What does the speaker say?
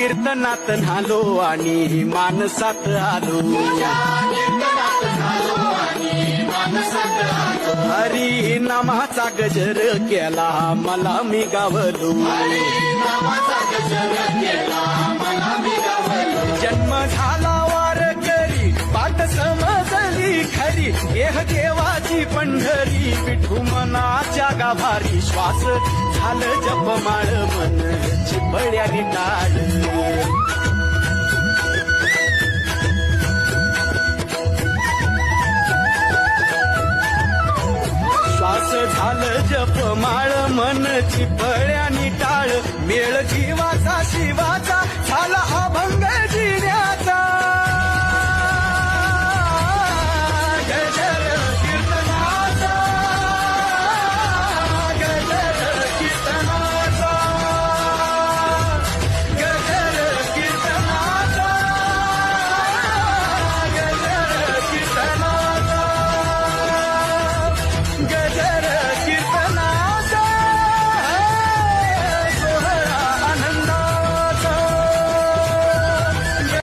कीर्तनात न्हालो आणि मानसात आलो हरी नामाचा गजर केला मला मी गावलो जन्म झाला वारकरी पाठ समजली खरी देह देवाची पंढरी विठू मनाच्या गाभारी श्वास झालं जपमाळ मन चिपळ्याने टाळ श्वास झालं जपमाळ मन चिपळ्याने टाळ मेळ जीवाचा शिवाचा झाला अभंग जिऱ्या